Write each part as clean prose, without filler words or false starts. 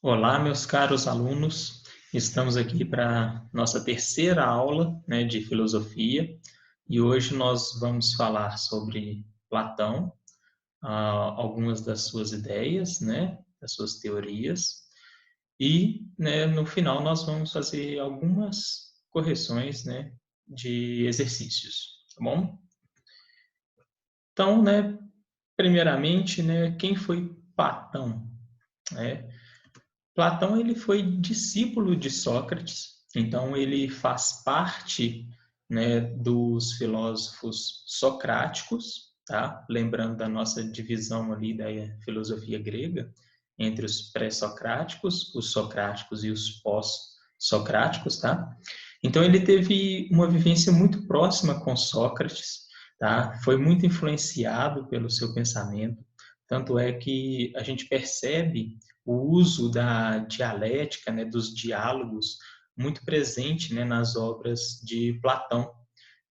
Olá, meus caros alunos. Estamos aqui para nossa terceira aula, né, de filosofia e hoje nós vamos falar sobre Platão, algumas das suas ideias, né, das suas teorias e, né, no final nós vamos fazer algumas correções, né, de exercícios, tá bom? Então, né, primeiramente, né, quem foi Platão, né? Platão ele foi discípulo de Sócrates, então ele faz parte, né, dos filósofos socráticos, tá? Lembrando da nossa divisão ali da filosofia grega entre os pré-socráticos, os socráticos e os pós-socráticos, tá? Então ele teve uma vivência muito próxima com Sócrates, tá? Foi muito influenciado pelo seu pensamento, tanto é que a gente percebe o uso da dialética, né, dos diálogos, muito presente, né, nas obras de Platão,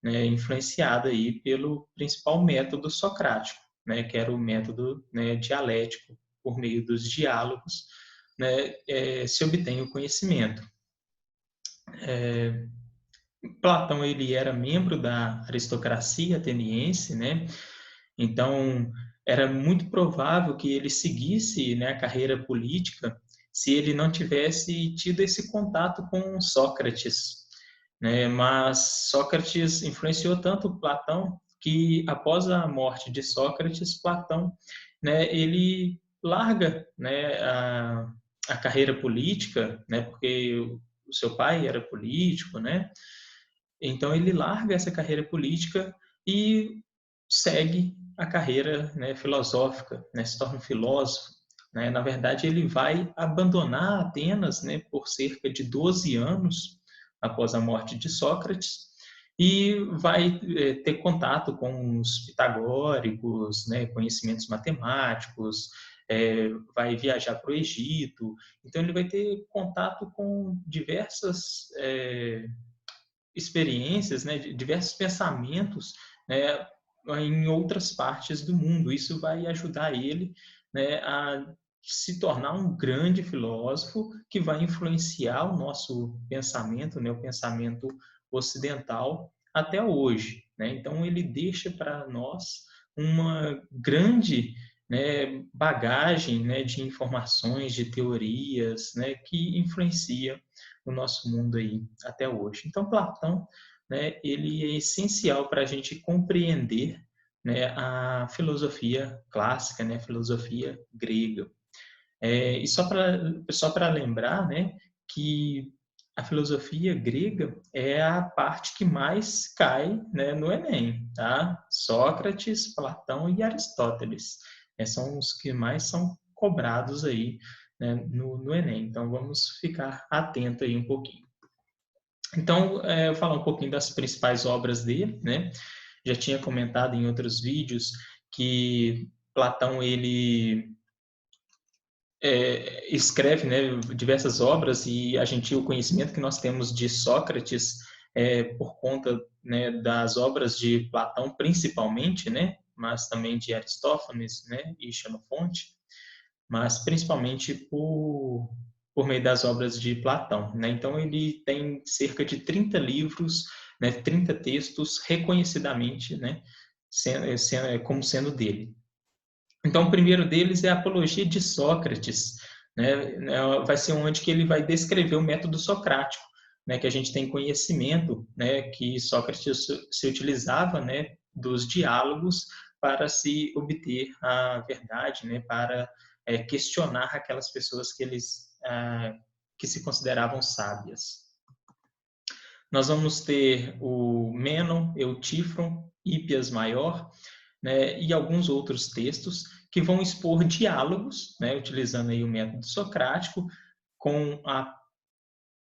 né, influenciada aí pelo principal método socrático, né, que era o método, né, dialético, por meio dos diálogos, né, se obtém o conhecimento. Platão ele era membro da aristocracia ateniense, né? Então era muito provável que ele seguisse, né, a carreira política se ele não tivesse tido esse contato com Sócrates, né? Mas Sócrates influenciou tanto Platão que após a morte de Sócrates, Platão, né, ele larga, né, a carreira política, né, porque o seu pai era político, né? Então ele larga essa carreira política e segue a carreira, né, filosófica, né, se torna um filósofo. Né? Na verdade, ele vai abandonar Atenas, né, por cerca de 12 anos após a morte de Sócrates e vai ter contato com os pitagóricos, né, conhecimentos matemáticos, vai viajar para o Egito. Então ele vai ter contato com diversas experiências, né, diversos pensamentos, né, em outras partes do mundo. Isso vai ajudar ele, né, a se tornar um grande filósofo que vai influenciar o nosso pensamento, né, o pensamento ocidental até hoje. Né? Então ele deixa para nós uma grande, né, bagagem, né, de informações, de teorias, né, que influencia o nosso mundo aí até hoje. Então, Platão, né, ele é essencial para a gente compreender, né, a filosofia clássica, né, a filosofia grega. E só para lembrar, né, que a filosofia grega é a parte que mais cai, né, no Enem, tá? Sócrates, Platão e Aristóteles, são os que mais são cobrados aí, né, no Enem. Então vamos ficar atento aí um pouquinho. Então, eu vou falar um pouquinho das principais obras dele, né? Já tinha comentado em outros vídeos que Platão ele escreve, né, diversas obras e o conhecimento que nós temos de Sócrates por conta, né, das obras de Platão principalmente, né, mas também de Aristófanes, né, e Xenofonte, mas principalmente por meio das obras de Platão. Né? Então, ele tem cerca de 30 livros, né, 30 textos reconhecidamente, né, como sendo dele. Então, o primeiro deles é a Apologia de Sócrates, né? Vai ser onde que ele vai descrever o método socrático, né? Que a gente tem conhecimento, né? Que Sócrates se utilizava, né? Dos diálogos para se obter a verdade, né? Para questionar aquelas pessoas que se consideravam sábias. Nós vamos ter o Mênon, Eutífron, Hípias Maior, né, e alguns outros textos que vão expor diálogos, né, utilizando aí o método socrático, com a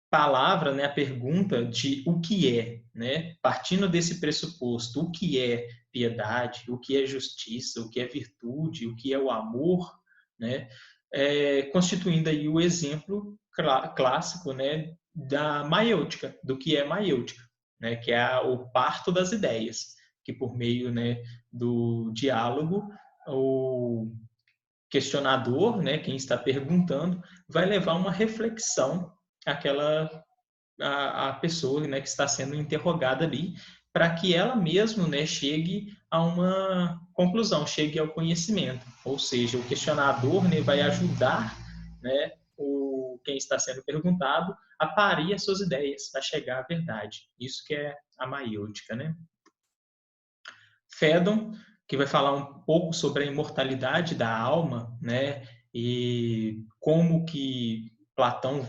palavra, né, a pergunta de o que é, né, partindo desse pressuposto, o que é piedade, o que é justiça, o que é virtude, o que é o amor, né, constituindo aí o exemplo clássico, né, da maiêutica, do que é maiêutica, né, que é o parto das ideias, que por meio, né, do diálogo, o questionador, né, quem está perguntando, vai levar uma reflexão àquela a pessoa, né, que está sendo interrogada ali, para que ela mesma, né, chegue a uma conclusão, chegue ao conhecimento. Ou seja, o questionador, né, vai ajudar, né, quem está sendo perguntado a parir as suas ideias, a chegar à verdade. Isso que é a maiêutica, né? Fédon, que vai falar um pouco sobre a imortalidade da alma, né? E como que Platão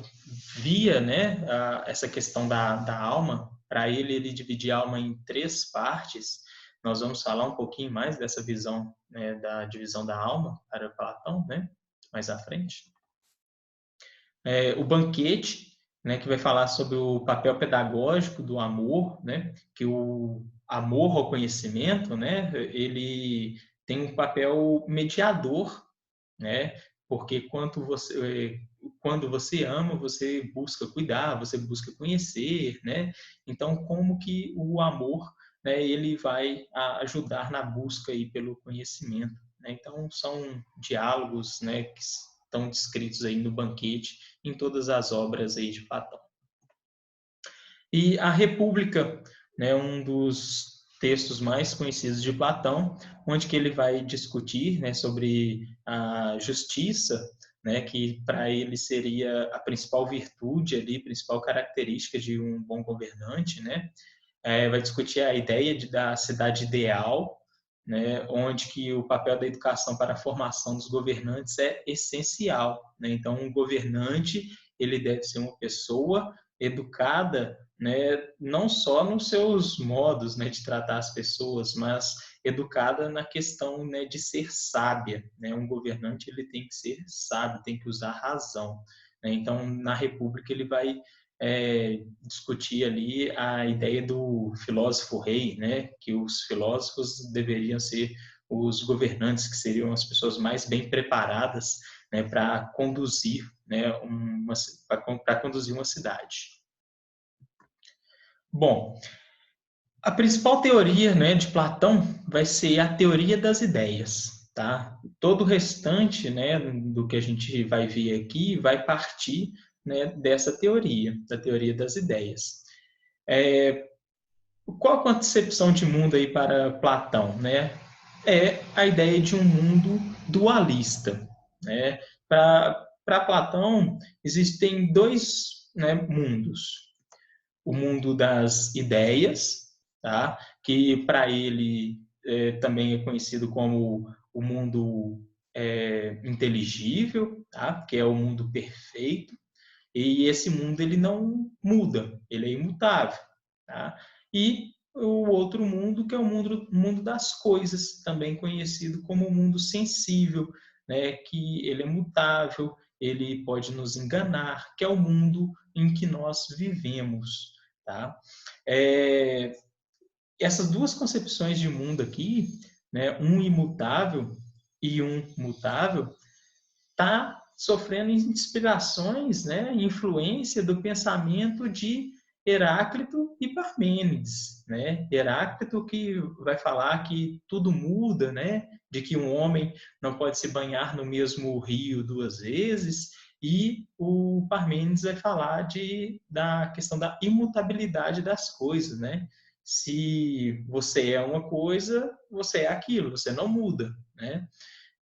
via, né, essa questão da alma. Para ele dividia a alma em três partes. Nós vamos falar um pouquinho mais dessa visão, né, da divisão da alma para Platão, né, mais à frente. O banquete, né, que vai falar sobre o papel pedagógico do amor, né, que o amor ao conhecimento, né, ele tem um papel mediador, né, porque quando você ama, você busca cuidar, você busca conhecer, né, então como que o amor, né, ele vai ajudar na busca aí pelo conhecimento, né? Então são diálogos, né, que estão descritos aí no banquete, em todas as obras aí de Platão. E a República, né, um dos textos mais conhecidos de Platão, onde que ele vai discutir, né, sobre a justiça, né, que para ele seria a principal virtude ali, principal característica de um bom governante, né? Vai discutir a ideia da cidade ideal, né, onde que o papel da educação para a formação dos governantes é essencial, né? Então, um governante ele deve ser uma pessoa educada, né, não só nos seus modos, né, de tratar as pessoas, mas educada na questão, né, de ser sábia, né? Um governante ele tem que ser sábio, tem que usar razão, né? Então, na República ele vai discutir ali a ideia do filósofo rei, né? Que os filósofos deveriam ser os governantes, que seriam as pessoas mais bem preparadas, né, para conduzir, né, para conduzir uma cidade. Bom, a principal teoria, né, de Platão vai ser a teoria das ideias, tá? Todo o restante, né, do que a gente vai ver aqui vai partir, né, dessa teoria, da teoria das ideias. Qual a concepção de mundo aí para Platão, né? É a ideia de um mundo dualista, né? Para Platão existem dois, né, mundos: o mundo das ideias, tá? Que para ele também é conhecido como o mundo inteligível, tá? Que é o mundo perfeito. E esse mundo ele não muda, ele é imutável, tá? E o outro mundo que é o mundo das coisas, também conhecido como o mundo sensível, né? Que ele é mutável, ele pode nos enganar, que é o mundo em que nós vivemos, tá? Essas duas concepções de mundo aqui, né? Um imutável e um mutável, está sofrendo inspirações, né, influência do pensamento de Heráclito e Parmênides, né? Heráclito que vai falar que tudo muda, né? De que um homem não pode se banhar no mesmo rio duas vezes, e o Parmênides vai falar da questão da imutabilidade das coisas, né? Se você é uma coisa, você é aquilo, você não muda, né?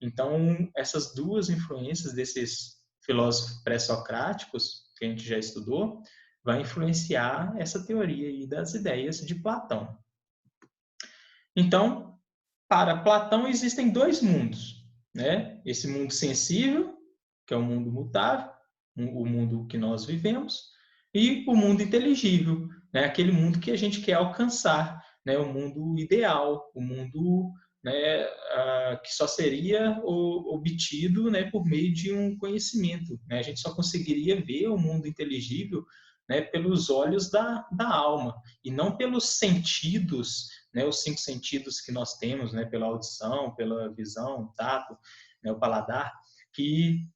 Então, essas duas influências desses filósofos pré-socráticos, que a gente já estudou, vai influenciar essa teoria aí das ideias de Platão. Então, para Platão existem dois mundos, né? Esse mundo sensível, que é o mundo mutável, o mundo que nós vivemos, e o mundo inteligível, né? Aquele mundo que a gente quer alcançar, né? O mundo ideal, o mundo, né, que só seria obtido, né, por meio de um conhecimento, né? A gente só conseguiria ver o mundo inteligível, né, pelos olhos da alma, e não pelos sentidos, né, os cinco sentidos que nós temos, né, pela audição, pela visão, tato, né, o paladar, que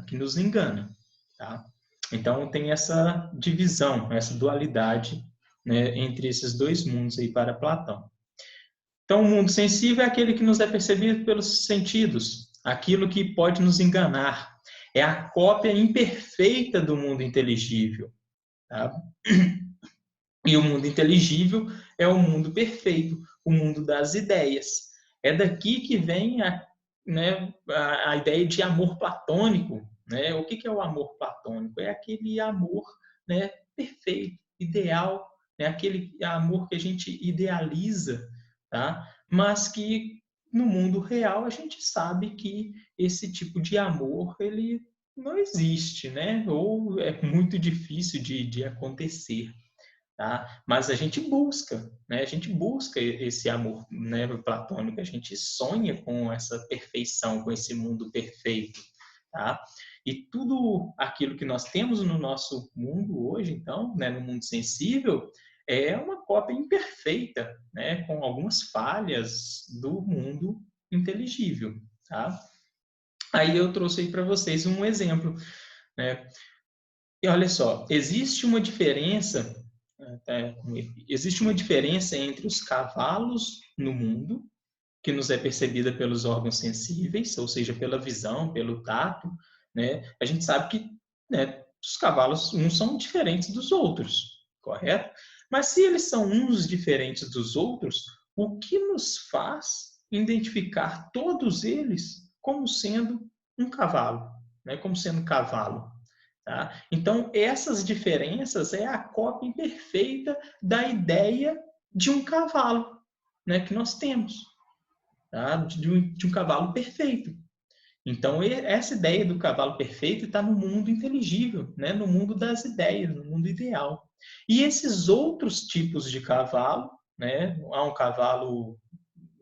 que nos engana, tá? Então tem essa divisão, essa dualidade, né, entre esses dois mundos aí para Platão. Então, o mundo sensível é aquele que nos é percebido pelos sentidos, aquilo que pode nos enganar. É a cópia imperfeita do mundo inteligível. Tá? E o mundo inteligível é o mundo perfeito, o mundo das ideias. É daqui que vem a ideia de amor platônico. Né? O que é o amor platônico? É aquele amor, né, perfeito, ideal, né? Aquele amor que a gente idealiza, tá? Mas que no mundo real a gente sabe que esse tipo de amor ele não existe, né? Ou é muito difícil de acontecer. Tá? Mas a gente busca, né? A gente busca esse amor, né, platônico, a gente sonha com essa perfeição, com esse mundo perfeito, tá? E tudo aquilo que nós temos no nosso mundo hoje, então, né, no mundo sensível, é uma cópia imperfeita, né, com algumas falhas do mundo inteligível, tá? Aí eu trouxe aí para vocês um exemplo, né? E olha só, existe uma diferença entre os cavalos no mundo, que nos é percebida pelos órgãos sensíveis, ou seja, pela visão, pelo tato, né? A gente sabe que, né, os cavalos uns são diferentes dos outros, correto? Mas se eles são uns diferentes dos outros, o que nos faz identificar todos eles como sendo um cavalo, né? Como sendo cavalo? Tá? Então, essas diferenças é a cópia imperfeita da ideia de um cavalo, né, que nós temos, tá? De um cavalo perfeito. Então, essa ideia do cavalo perfeito está no mundo inteligível, né, no mundo das ideias, no mundo ideal. E esses outros tipos de cavalo, né, há um cavalo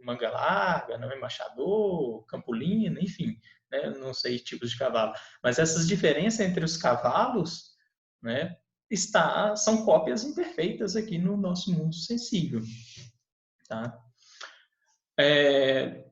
manga larga, não é machador, campolina, enfim, né? Não sei tipos de cavalo, mas essas diferenças entre os cavalos, né, são cópias imperfeitas aqui no nosso mundo sensível, tá? É,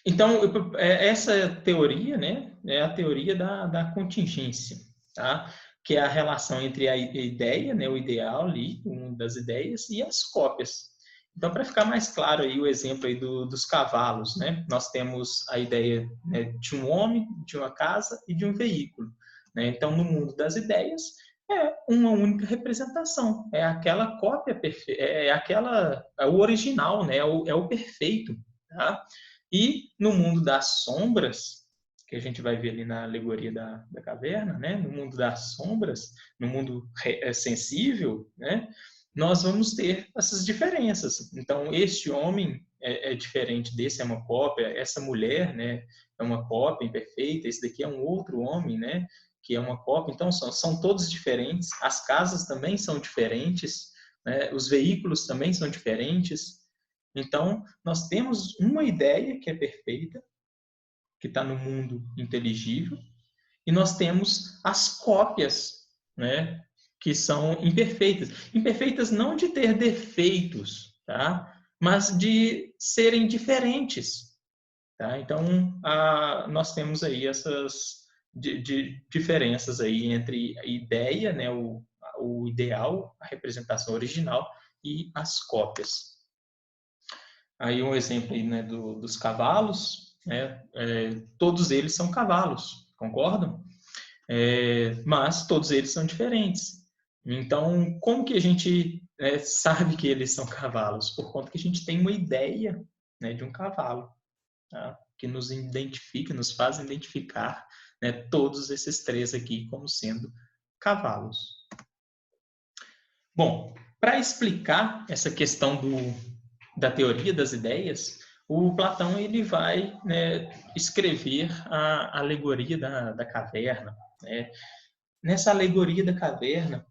então, essa teoria, né, é a teoria da contingência, tá? Que é a relação entre a ideia, né, o ideal ali, o mundo das ideias, e as cópias. Então, para ficar mais claro aí o exemplo aí dos cavalos, né? Nós temos a ideia, né, de um homem, de uma casa e de um veículo. Né? Então, no mundo das ideias, é uma única representação, é aquela cópia perfeita, é o original, né? É o perfeito, tá? E no mundo das sombras, que a gente vai ver ali na alegoria da caverna, né? No mundo das sombras, no mundo sensível, né? Nós vamos ter essas diferenças. Então, este homem é diferente desse, é uma cópia. Essa mulher, né? É uma cópia imperfeita. Esse daqui é um outro homem, né? Que é uma cópia. Então, são todos diferentes. As casas também são diferentes, né? Os veículos também são diferentes. Então, nós temos uma ideia que é perfeita, que está no mundo inteligível, e nós temos as cópias, né, que são imperfeitas. Imperfeitas não de ter defeitos, tá? Mas de serem diferentes. Tá? Então, nós temos aí essas diferenças aí entre a ideia, né, o ideal, a representação original e as cópias. Aí um exemplo aí, né, dos cavalos, né, todos eles são cavalos, concordam? Mas todos eles são diferentes. Então, como que a gente sabe que eles são cavalos? Por conta que a gente tem uma ideia, né, de um cavalo, tá? Que nos identifica, nos faz identificar, né, todos esses três aqui como sendo cavalos. Bom, para explicar essa questão da teoria das ideias, o Platão ele vai, né, escrever a alegoria da caverna. Né? Nessa alegoria da caverna,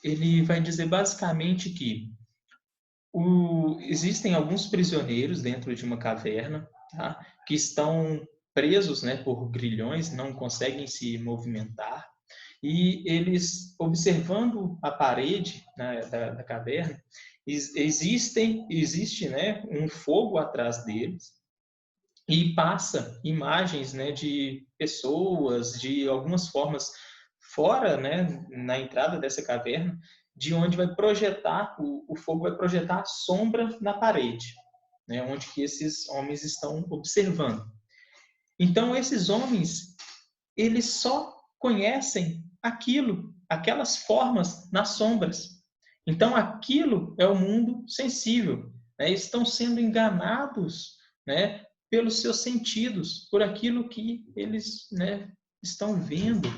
ele vai dizer basicamente que existem alguns prisioneiros dentro de uma caverna, tá? Que estão presos, né, por grilhões, não conseguem se movimentar. E eles, observando a parede, né, da caverna, existe, né, um fogo atrás deles e passa imagens, né, de pessoas, de algumas formas fora, né, na entrada dessa caverna, de onde vai projetar, o fogo vai projetar a sombra na parede. né, onde que esses homens estão observando. Então, esses homens, eles só conhecem aquelas formas nas sombras. Então, aquilo é o mundo sensível, né? Eles estão sendo enganados, né, pelos seus sentidos, por aquilo que eles, né, estão vendo.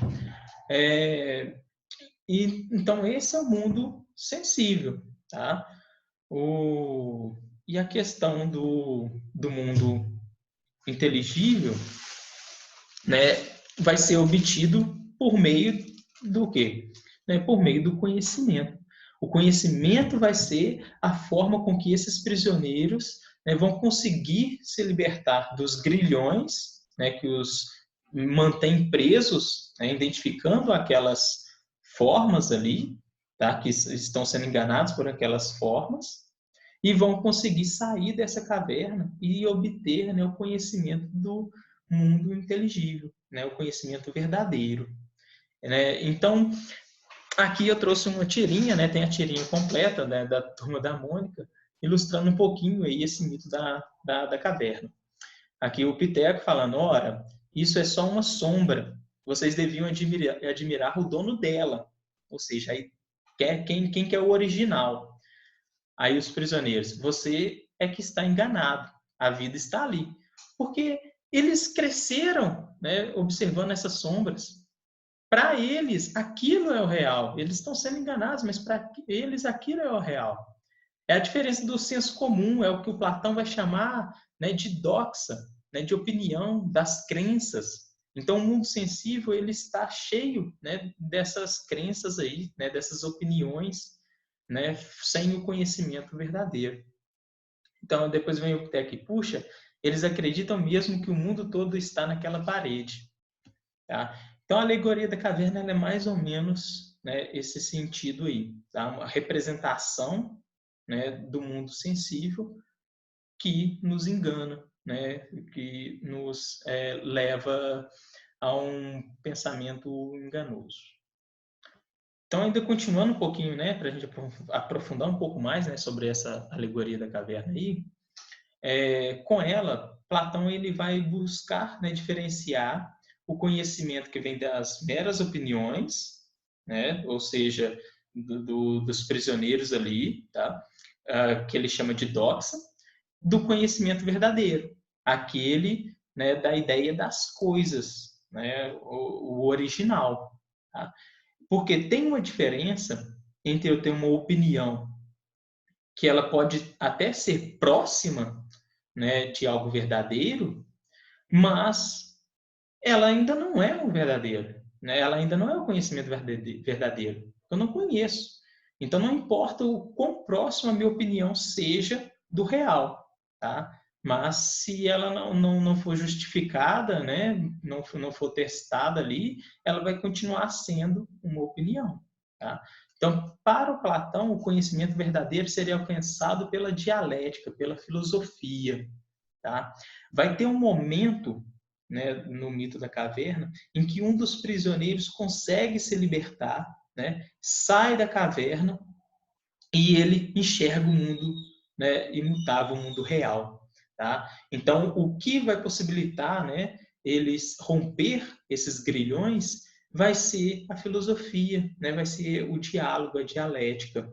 Então, esse é o mundo sensível. Tá? E a questão do mundo inteligível, né, vai ser obtido por meio do quê? Né, por meio do conhecimento. O conhecimento vai ser a forma com que esses prisioneiros, né, vão conseguir se libertar dos grilhões, né, que os mantém presos, né, identificando aquelas formas ali, tá, que estão sendo enganados por aquelas formas, e vão conseguir sair dessa caverna e obter, né, o conhecimento do mundo inteligível, né, o conhecimento verdadeiro. Né? Então, aqui eu trouxe uma tirinha, né, tem a tirinha completa, né, da Turma da Mônica, ilustrando um pouquinho aí esse mito da caverna. Aqui o Piteco falando, ora, isso é só uma sombra, vocês deviam admirar o dono dela, ou seja, aí, quem que é o original. Aí os prisioneiros, você é que está enganado, a vida está ali. Porque eles cresceram, né, observando essas sombras. Para eles, aquilo é o real. Eles estão sendo enganados, mas para eles, aquilo é o real. É a diferença do senso comum, é o que o Platão vai chamar, né, de doxa, né, de opinião, das crenças. Então, o mundo sensível ele está cheio, né, dessas crenças aí, né, dessas opiniões, né, sem o conhecimento verdadeiro. Então, depois vem o Piteco e puxa, eles acreditam mesmo que o mundo todo está naquela parede. Tá? Então, a alegoria da caverna é mais ou menos, né, esse sentido aí. Tá? Uma representação, né, do mundo sensível que nos engana, né, que nos leva a um pensamento enganoso. Então, ainda continuando um pouquinho, né, para a gente aprofundar um pouco mais, né, sobre essa alegoria da caverna aí, com ela, Platão ele vai buscar, né, diferenciar o conhecimento que vem das meras opiniões, né, ou seja, dos prisioneiros ali, tá, que ele chama de doxa, do conhecimento verdadeiro, aquele, né, da ideia das coisas, né, o original. Tá? Porque tem uma diferença entre eu ter uma opinião que ela pode até ser próxima, né, de algo verdadeiro, mas ela ainda não é um verdadeiro, né? Ela ainda não é o conhecimento verdadeiro. Eu não conheço. Então não importa o quão próximo a minha opinião seja do real, tá? Mas se ela não for justificada, né, não for testada ali, ela vai continuar sendo uma opinião, tá? Então, para o Platão, o conhecimento verdadeiro seria alcançado pela dialética, pela filosofia, tá? Vai ter um momento, né, no mito da caverna em que um dos prisioneiros consegue se libertar, né, sai da caverna e ele enxerga o mundo, né, imutável, o mundo real. Tá? Então, o que vai possibilitar, né, eles romper esses grilhões vai ser a filosofia, né, vai ser o diálogo, a dialética.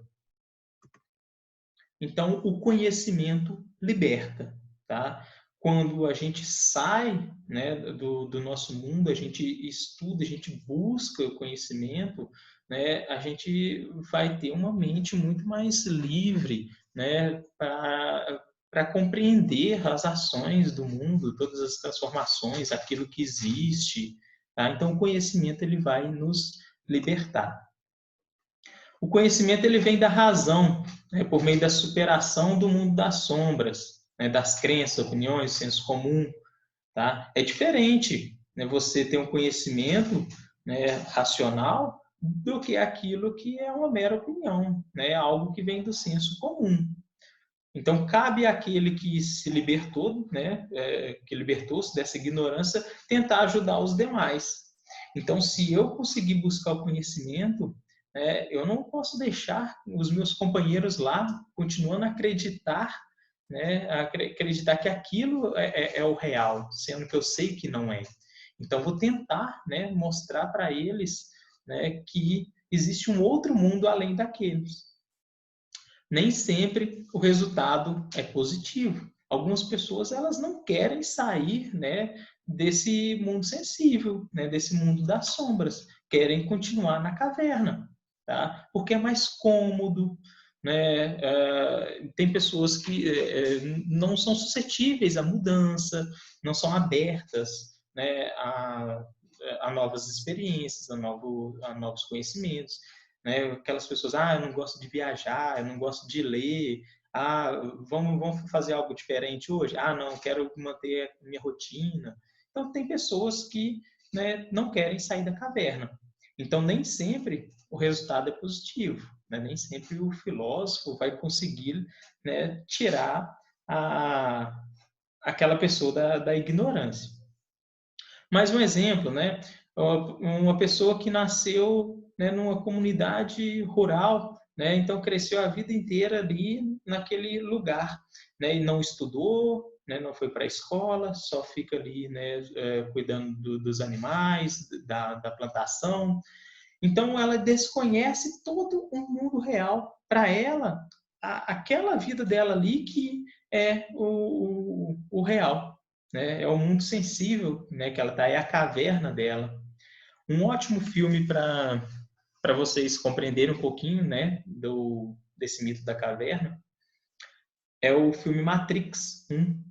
Então, o conhecimento liberta. Tá? Quando a gente sai, né, do nosso mundo, a gente estuda, a gente busca o conhecimento, né, a gente vai ter uma mente muito mais livre, né, para compreender as ações do mundo, todas as transformações, aquilo que existe. Tá? Então, o conhecimento ele vai nos libertar. O conhecimento ele vem da razão, né, por meio da superação do mundo das sombras, né, das crenças, opiniões, senso comum. Tá? É diferente, né, você ter um conhecimento, né, racional do que aquilo que é uma mera opinião, né, algo que vem do senso comum. Então, cabe àquele que se libertou, né, que libertou-se dessa ignorância, tentar ajudar os demais. Então, se eu conseguir buscar o conhecimento, eu não posso deixar os meus companheiros lá continuando a acreditar né, acreditar que aquilo é o real, sendo que eu sei que não é. Então, vou tentar, né, mostrar para eles, né, que existe um outro mundo além daqueles. Nem sempre o resultado é positivo. Algumas pessoas elas não querem sair, né, desse mundo sensível, né, desse mundo das sombras, querem continuar na caverna, tá? Porque é mais cômodo, né? Tem pessoas que não são suscetíveis à mudança, não são abertas, né, a novas experiências, a novos conhecimentos, né? Aquelas pessoas, eu não gosto de viajar, eu não gosto de ler, vamos fazer algo diferente hoje? Não, quero manter a minha rotina. Então, tem pessoas que, né, não querem sair da caverna. Então, nem sempre o resultado é positivo, né? Nem sempre o filósofo vai conseguir, né, tirar aquela pessoa da ignorância. Mais um exemplo, né? Uma pessoa que nasceu, né, numa comunidade rural, né? Então cresceu a vida inteira ali naquele lugar, né? E não estudou, né? Não foi para a escola, só fica ali, né, cuidando dos animais, da plantação. Então ela desconhece todo o mundo real. Para ela, aquela vida dela ali que é o real, né? É o mundo sensível, né? Que ela está, é a caverna dela. Um ótimo filme para vocês compreenderem um pouquinho, né, desse mito da caverna é o filme Matrix 1,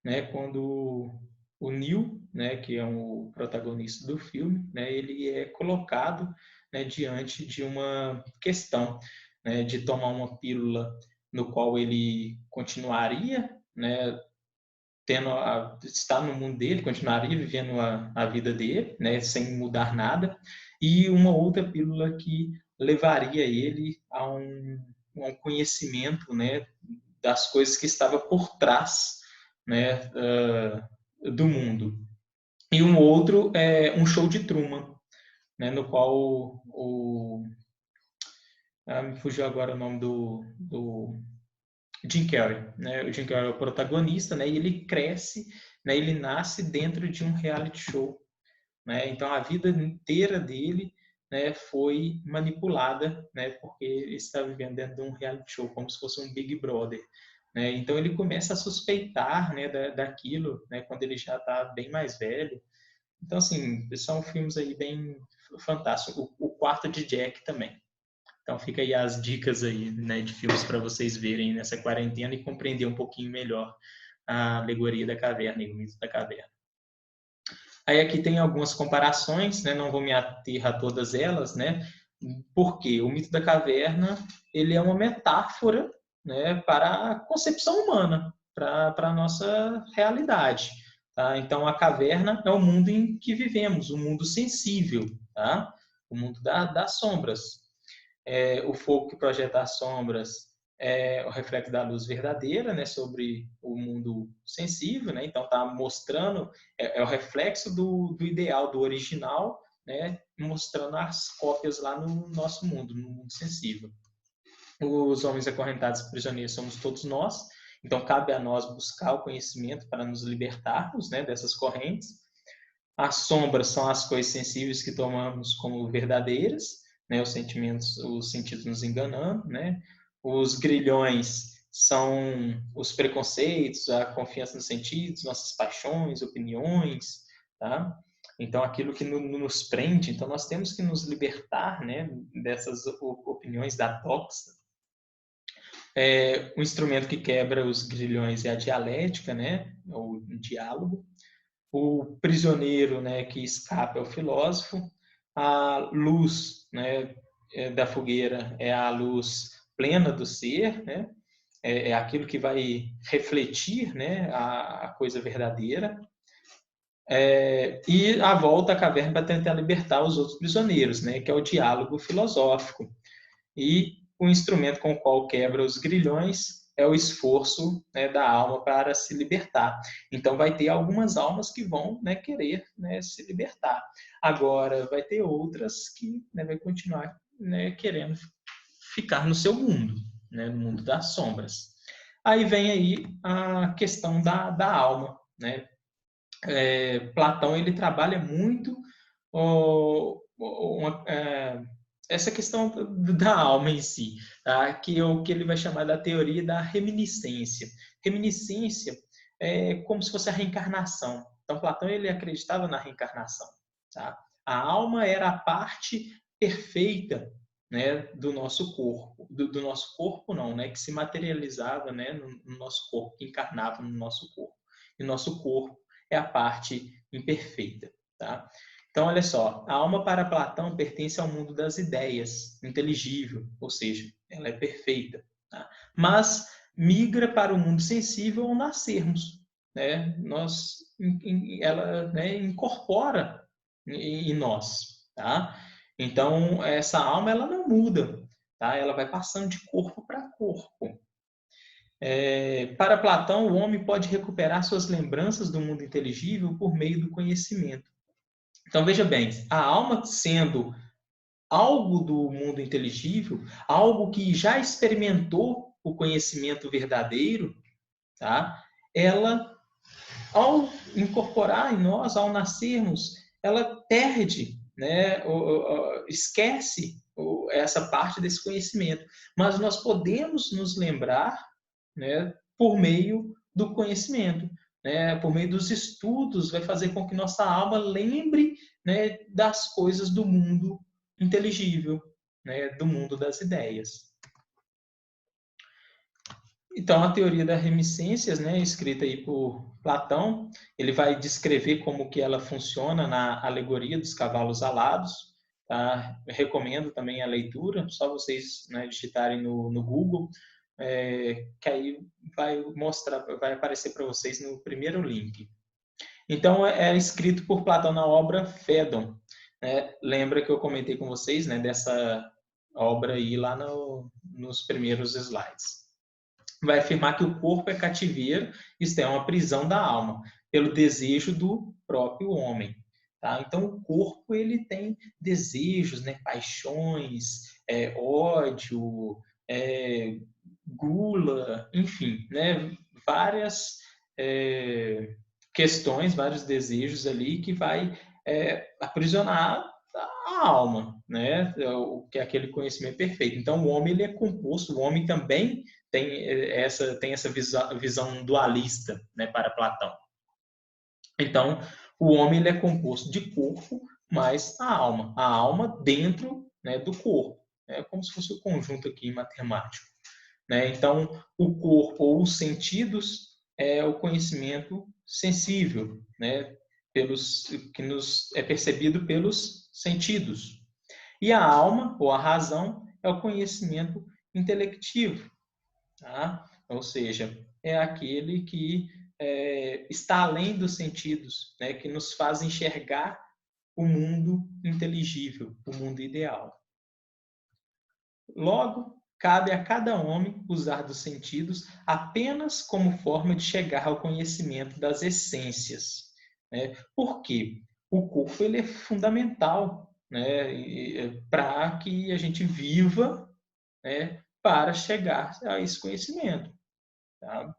né? Quando o Neo, né, que é o protagonista do filme, né, ele é colocado, né, diante de uma questão, né, de tomar uma pílula no qual ele continuaria, né, estar no mundo dele, continuaria vivendo a vida dele, né, sem mudar nada, e uma outra pílula que levaria ele a um conhecimento, né, das coisas que estava por trás, né, do mundo. E um outro é um show de Truman, né, no qual me fugiu agora o nome do Jim Carrey, né? O Jim Carrey é o protagonista, né? E ele cresce, né? Ele nasce dentro de um reality show, né? Então a vida inteira dele, né, foi manipulada, né? Porque ele está vivendo dentro de um reality show, como se fosse um Big Brother, né? Então ele começa a suspeitar, né, daquilo, né? Quando ele já está bem mais velho. Então assim, são filmes aí bem fantásticos. O Quarto de Jack também. Então fica aí as dicas aí, né, de filmes para vocês verem nessa quarentena e compreender um pouquinho melhor a alegoria da caverna e o mito da caverna. Aí aqui tem algumas comparações, né, não vou me ater a todas elas, né, porque o mito da caverna ele é uma metáfora, né, para a concepção humana, para a nossa realidade. Tá? Então a caverna é o mundo em que vivemos, o mundo sensível, tá? O mundo das sombras. O fogo que projeta as sombras é o reflexo da luz verdadeira, né, sobre o mundo sensível, né? Então está mostrando o reflexo do ideal, do original, né, mostrando as cópias lá no nosso mundo, no mundo sensível. Os homens acorrentados e prisioneiros somos todos nós, então cabe a nós buscar o conhecimento para nos libertarmos, né, dessas correntes. As sombras são as coisas sensíveis que tomamos como verdadeiras, né? Os sentidos nos enganando, né? Os grilhões são os preconceitos, a confiança nos sentidos, nossas paixões, opiniões, tá? Então, aquilo que nos prende, então nós temos que nos libertar, né, dessas opiniões da toxa. O instrumento que quebra os grilhões é a dialética, né, o diálogo. O prisioneiro, né, que escapa é o filósofo. A luz, né, da fogueira é a luz plena do ser, né? É aquilo que vai refletir, né, a coisa verdadeira. E a volta à caverna para tentar libertar os outros prisioneiros, né, que é o diálogo filosófico. E o instrumento com o qual quebra os grilhões é o esforço, né, da alma para se libertar. Então, vai ter algumas almas que vão, né, querer, né, se libertar. Agora, vai ter outras que, né, vai continuar, né, querendo ficar no seu mundo, né, no mundo das sombras. Aí vem aí a questão da alma, né? Platão ele trabalha muito essa questão da alma em si, tá? Que é o que ele vai chamar da teoria da reminiscência. Reminiscência é como se fosse a reencarnação. Então, Platão ele acreditava na reencarnação. Tá? A alma era a parte perfeita, né, do nosso corpo. Do nosso corpo, não, né, que se materializava, né, no nosso corpo, que encarnava no nosso corpo. E o nosso corpo é a parte imperfeita. Tá? Então, olha só, a alma para Platão pertence ao mundo das ideias, inteligível, ou seja, ela é perfeita. Tá? Mas migra para o mundo sensível ao nascermos. Né? Ela, né, incorpora em nós. Tá? Então, essa alma ela não muda. Tá? Ela vai passando de corpo para corpo. Para Platão, o homem pode recuperar suas lembranças do mundo inteligível por meio do conhecimento. Então, veja bem, a alma sendo algo do mundo inteligível, algo que já experimentou o conhecimento verdadeiro, tá? Ela, ao incorporar em nós, ao nascermos, ela perde, né? Esquece essa parte desse conhecimento. Mas nós podemos nos lembrar, né, por meio do conhecimento. Né, por meio dos estudos, vai fazer com que nossa alma lembre, né, das coisas do mundo inteligível, né, do mundo das ideias. Então, a teoria das reminiscências, né, escrita aí por Platão, ele vai descrever como que ela funciona na alegoria dos cavalos alados. Tá? Recomendo também a leitura, só vocês, né, digitarem no Google, que aí vai aparecer para vocês no primeiro link. Então, é escrito por Platão na obra Fédon. Né? Lembra que eu comentei com vocês, né, dessa obra aí lá nos primeiros slides. Vai afirmar que o corpo é cativeiro, isto é, uma prisão da alma, pelo desejo do próprio homem. Tá? Então, o corpo ele tem desejos, né, paixões, ódio, gula, enfim, né, várias questões, vários desejos ali que vai aprisionar a alma, né, que é aquele conhecimento perfeito. Então, o homem ele é composto, o homem também tem essa visão dualista, né, para Platão. Então, o homem ele é composto de corpo mais a alma dentro, né, do corpo. É como se fosse o conjunto aqui matemático. Né? Então, o corpo ou os sentidos é o conhecimento sensível, né, que nos é percebido pelos sentidos. E a alma ou a razão é o conhecimento intelectivo. Tá? Ou seja, é aquele que está além dos sentidos, né? Que nos faz enxergar o mundo inteligível, o mundo ideal. Logo, cabe a cada homem usar dos sentidos apenas como forma de chegar ao conhecimento das essências. Né? Por quê? O corpo ele é fundamental, né? Para que a gente viva, né? Para chegar a esse conhecimento. Tá?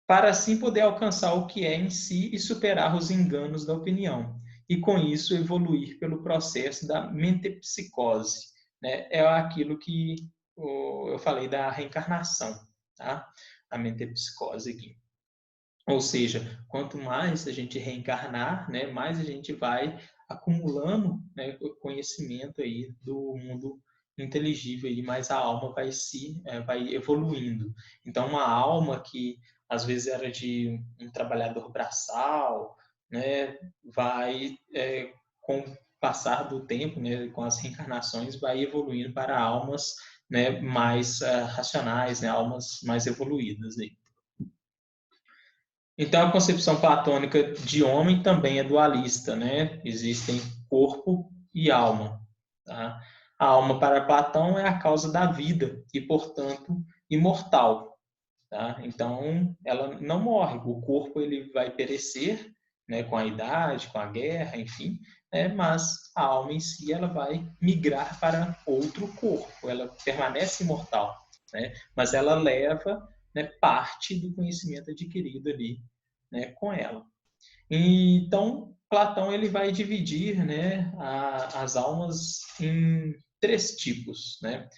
Para assim poder alcançar o que é em si e superar os enganos da opinião. E com isso evoluir pelo processo da mentepsicose. Né? É aquilo que eu falei da reencarnação, tá? A mentepsicose aqui. Ou seja, quanto mais a gente reencarnar, né, mais a gente vai acumulando, né, conhecimento aí do mundo inteligível e mais a alma vai evoluindo. Então, uma alma que às vezes era de um trabalhador braçal, né, com o passar do tempo, né, com as reencarnações, vai evoluindo para almas, né, mais racionais, né, almas mais evoluídas aí. Então, a concepção platônica de homem também é dualista, né? Existem corpo e alma. Tá? A alma para Platão é a causa da vida e, portanto, imortal. Tá? Então, ela não morre. O corpo ele vai perecer, né, com a idade, com a guerra, enfim, né? Mas a alma em si ela vai migrar para outro corpo. Ela permanece imortal. né? Mas ela leva, né, parte do conhecimento adquirido ali, né, com ela. Então, Platão ele vai dividir, né, as almas em três tipos, né?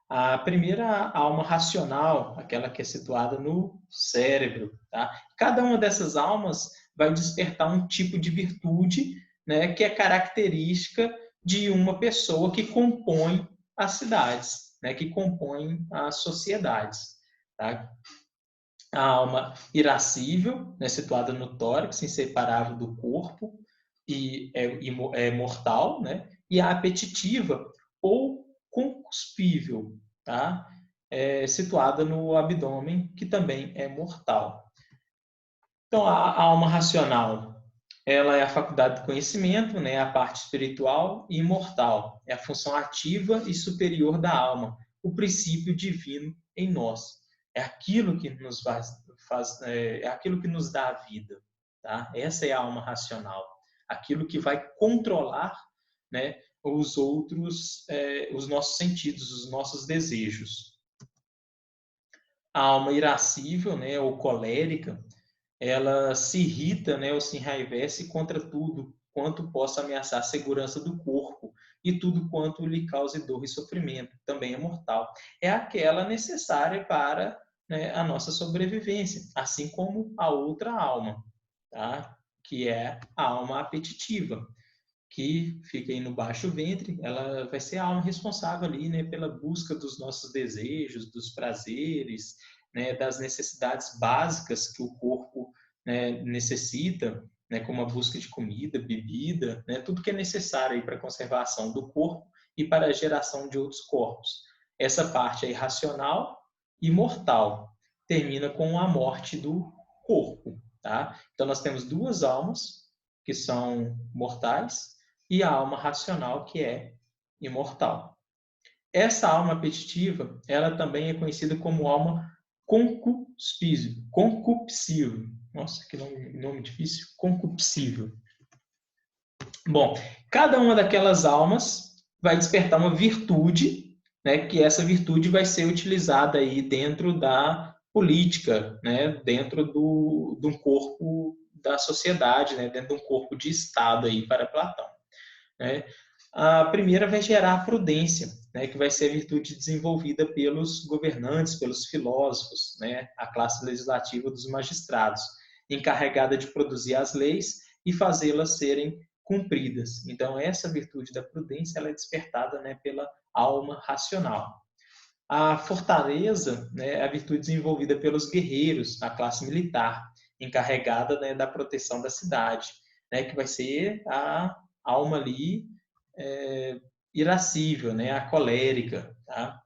A primeira alma racional, aquela que é situada no cérebro, tá? Cada uma dessas almas vai despertar um tipo de virtude, né, que é característica de uma pessoa que compõe as cidades, né, que compõe as sociedades, tá? A alma irascível, né, situada no tórax, inseparável do corpo e é mortal, né? E a apetitiva ou concuspível, tá? Situada no abdômen, que também é mortal. Então, a alma racional, ela é a faculdade do conhecimento, né? A parte espiritual e imortal. É a função ativa e superior da alma, o princípio divino em nós. É aquilo que nos é aquilo que nos dá a vida, tá? Essa é a alma racional, aquilo que vai controlar, né, os outros, os nossos sentidos, os nossos desejos. A alma irascível, né, ou colérica, ela se irrita, né, ou se enraivece contra tudo quanto possa ameaçar a segurança do corpo e tudo quanto lhe cause dor e sofrimento, também é mortal. É aquela necessária para, né, a nossa sobrevivência, assim como a outra alma, tá? Que é a alma apetitiva, que fica aí no baixo ventre, ela vai ser a alma responsável ali, né, pela busca dos nossos desejos, dos prazeres, né, das necessidades básicas que o corpo, né, necessita, né, como a busca de comida, bebida, né, tudo que é necessário para a conservação do corpo e para a geração de outros corpos. Essa parte é irracional e mortal, termina com a morte do corpo, tá? Então nós temos duas almas que são mortais e a alma racional, que é imortal. Essa alma apetitiva, ela também é conhecida como alma concupiscível. Nossa, que nome difícil. Concupiscível. Bom, cada uma daquelas almas vai despertar uma virtude, né, que essa virtude vai ser utilizada aí dentro da política, né, dentro de um corpo da sociedade, né, dentro de um corpo de Estado aí para Platão. Né? A primeira vai gerar a prudência, né, que vai ser a virtude desenvolvida pelos governantes, pelos filósofos, né, a classe legislativa dos magistrados, encarregada de produzir as leis e fazê-las serem cumpridas. Então, essa virtude da prudência ela é despertada, né, pela alma racional. A fortaleza, né, é a virtude desenvolvida pelos guerreiros, a classe militar, encarregada, né, da proteção da cidade, né, que vai ser a alma ali irascível, né, a colérica, tá?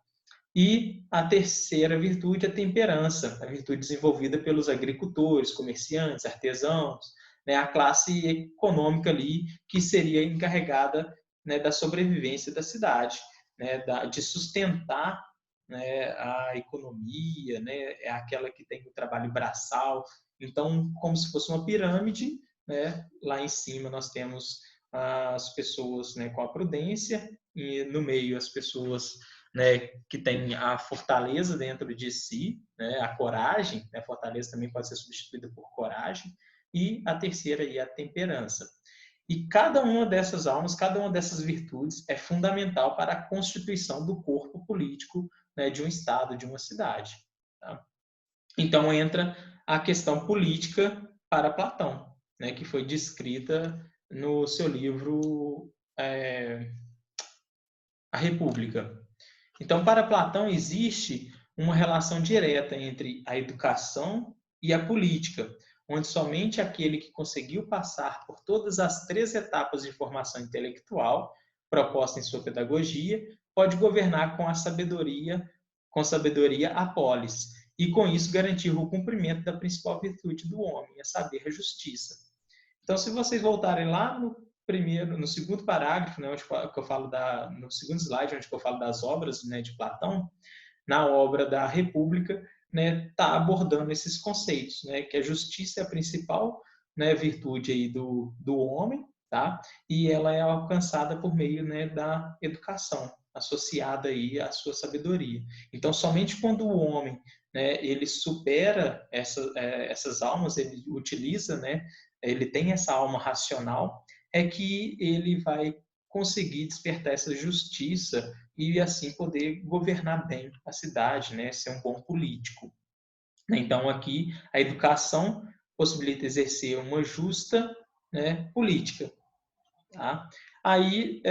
E a terceira virtude é a temperança, a virtude desenvolvida pelos agricultores, comerciantes, artesãos, né, a classe econômica ali que seria encarregada, né, da sobrevivência da cidade, né, de sustentar, né, a economia, né, é aquela que tem o trabalho braçal. Então, como se fosse uma pirâmide, né, lá em cima nós temos as pessoas, né, com a prudência e no meio as pessoas, né, que têm a fortaleza dentro de si, né, a coragem, né, a fortaleza também pode ser substituída por coragem, e a terceira aí, a temperança. E cada uma dessas almas, cada uma dessas virtudes é fundamental para a constituição do corpo político, né, de um Estado, de uma cidade. Tá? Então entra a questão política para Platão, né, que foi descrita no seu livro A República. Então, para Platão, existe uma relação direta entre a educação e a política, onde somente aquele que conseguiu passar por todas as três etapas de formação intelectual proposta em sua pedagogia pode governar com sabedoria a polis, e com isso garantir o cumprimento da principal virtude do homem, a saber, a justiça. Então, se vocês voltarem lá no segundo parágrafo, né, onde eu falo no segundo slide, onde eu falo das obras, né, de Platão, na obra da República, né, está abordando esses conceitos, né, que a justiça é a principal, né, virtude aí do homem, tá? E ela é alcançada por meio, né, da educação, associada aí à sua sabedoria. Então, somente quando o homem, né, ele supera essas almas, ele utiliza, né, ele tem essa alma racional, é que ele vai conseguir despertar essa justiça e assim poder governar bem a cidade, né, ser um bom político. Então, aqui, a educação possibilita exercer uma justa, né, política. Tá? Aí,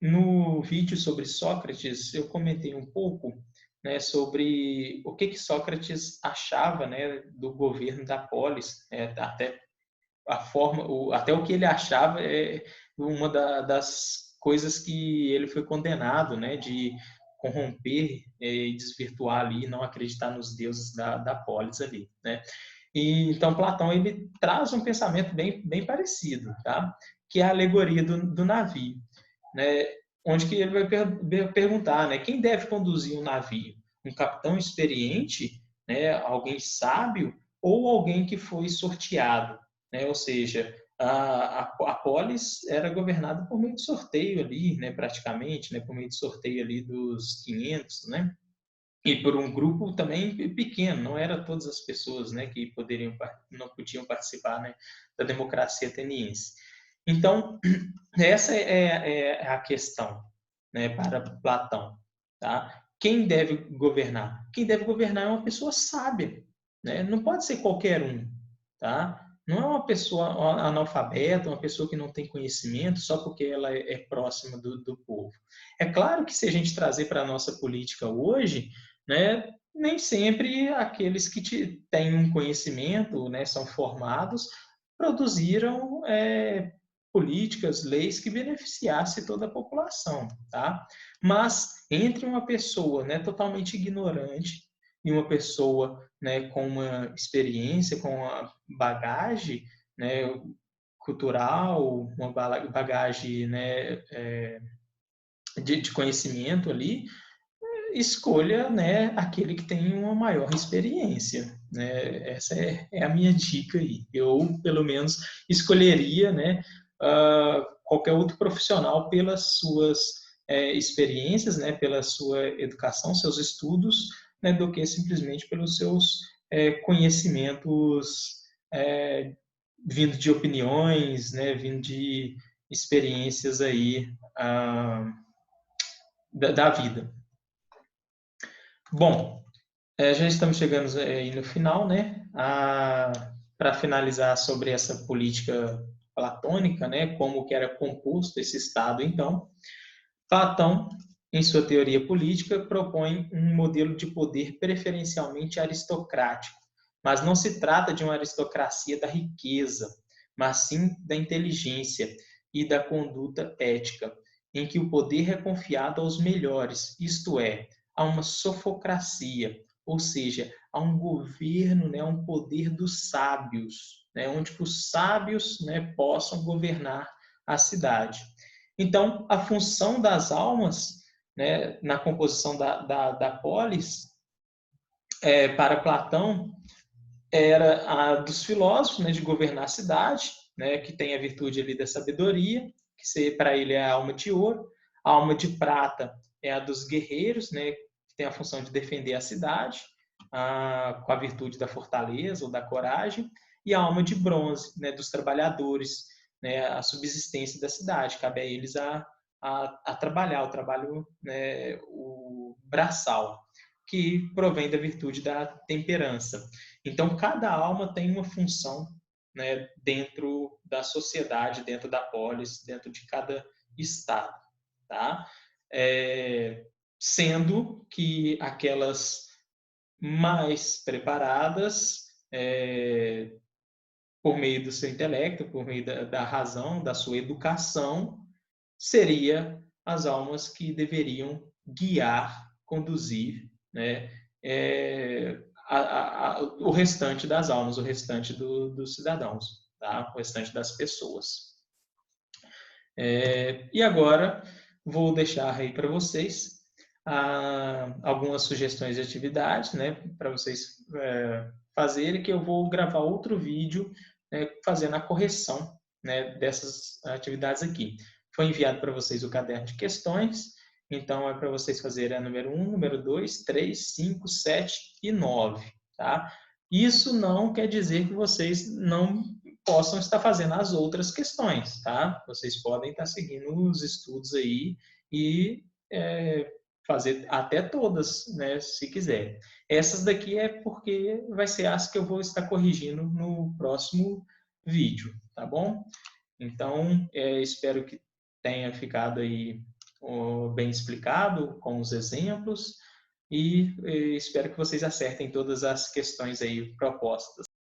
no vídeo sobre Sócrates, eu comentei um pouco, né, sobre o que Sócrates achava, né, do governo da polis, até a forma, até o que ele achava é uma das coisas que ele foi condenado, né, de corromper e desvirtuar ali, não acreditar nos deuses da polis ali, né? E então Platão ele traz um pensamento bem parecido, tá? Que é a alegoria do navio, né? Onde que ele vai perguntar, né? Quem deve conduzir um navio? Um capitão experiente, né? Alguém sábio ou alguém que foi sorteado, né? Ou seja, a polis era governada por meio de sorteio ali, né? Praticamente, né? Por meio de sorteio ali dos 500, né? E por um grupo também pequeno, não era todas as pessoas, né, que não podiam participar, né, da democracia ateniense. Então, essa é a questão, né, para Platão, tá? Quem deve governar? Quem deve governar é uma pessoa sábia, né? Não pode ser qualquer um, tá? Não é uma pessoa analfabeta, uma pessoa que não tem conhecimento só porque ela é próxima do povo. É claro que se a gente trazer para a nossa política hoje, né, nem sempre aqueles que têm um conhecimento, né, são formados, produziram políticas, leis que beneficiassem toda a população, tá? Mas entre uma pessoa, né, totalmente ignorante e uma pessoa, né, com uma experiência, com uma bagagem, né, cultural, uma bagagem, né, de conhecimento ali, escolha, né, aquele que tem uma maior experiência, né? Essa é a minha dica aí. Eu, pelo menos, escolheria, né, qualquer outro profissional pelas suas experiências, né, pela sua educação, seus estudos, né, do que simplesmente pelos seus conhecimentos vindo de opiniões, né, vindo de experiências aí da vida. Bom, já estamos chegando aí no final, né? Para finalizar sobre essa política platônica, né? Como que era composto esse Estado, então, Platão, em sua teoria política, propõe um modelo de poder preferencialmente aristocrático, mas não se trata de uma aristocracia da riqueza, mas sim da inteligência e da conduta ética, em que o poder é confiado aos melhores, isto é, a uma sofocracia, ou seja, a um governo, né, a um poder dos sábios, né, onde os sábios, né, possam governar a cidade. Então, a função das almas, né, na composição da polis, para Platão, era a dos filósofos, né, de governar a cidade, né, que tem a virtude ali da sabedoria, que para ele é a alma de ouro. A alma de prata é a dos guerreiros, né, que tem a função de defender a cidade, com a virtude da fortaleza ou da coragem. E a alma de bronze, né, dos trabalhadores, né, a subsistência da cidade. Cabe a eles a trabalhar, o trabalho, né, o braçal, que provém da virtude da temperança. Então, cada alma tem uma função, né, dentro da sociedade, dentro da polis, dentro de cada estado, tá? Sendo que aquelas mais preparadas, por meio do seu intelecto, por meio da razão, da sua educação, seria as almas que deveriam guiar, conduzir, né, o restante das almas, o restante dos cidadãos, tá? O restante das pessoas. E agora vou deixar aí para vocês algumas sugestões de atividades, né, para vocês fazerem, que eu vou gravar outro vídeo, né, fazendo a correção, né, dessas atividades aqui. Foi enviado para vocês o caderno de questões, então é para vocês fazerem a número 1, número 2, 3, 5, 7 e 9, tá? Isso não quer dizer que vocês não possam estar fazendo as outras questões, tá? Vocês podem estar seguindo os estudos aí e fazer até todas, né, se quiser. Essas daqui é porque vai ser as que eu vou estar corrigindo no próximo vídeo, tá bom? Então, espero que tenha ficado aí bem explicado com os exemplos e espero que vocês acertem todas as questões aí propostas.